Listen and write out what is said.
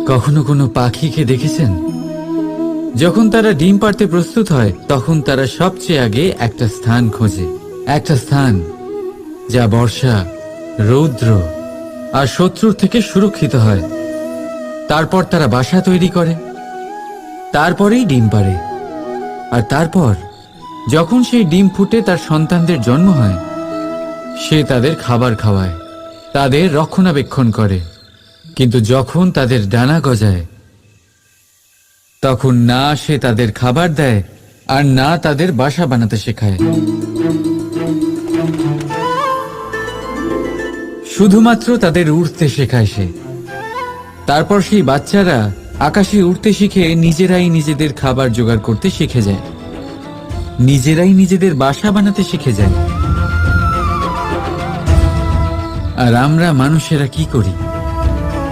কখনো কোনো পাখিকে দেখেছেন? যখন তারা ডিম পাড়তে প্রস্তুত হয় তখন তারা সবচেয়ে আগে একটা স্থান খোঁজে, একটা স্থান যা বর্ষা, রৌদ্র আর শত্রুর থেকে সুরক্ষিত হয়। তারপর তারা বাসা তৈরি করে, তারপরেই ডিম পাড়ে। আর তারপর যখন সেই ডিম ফুটে তার সন্তানদের জন্ম হয়, সে তাদের খাবার খাওয়ায়, তাদের রক্ষণাবেক্ষণ করে। কিন্তু যখন তাদের ডানা গজায়, তখন না সে তাদের খাবার দেয় আর না তাদের বাসা বানাতে শেখায়। শুধুমাত্র তাদের উড়তে শেখায় সে। তারপর সেই বাচ্চারা আকাশে উড়তে শিখে নিজেরাই নিজেদের খাবার জোগাড় করতে শিখে যায়, নিজেরাই নিজেদের বাসা বানাতে শিখে যায়। আর আমরা মানুষেরা কি করি?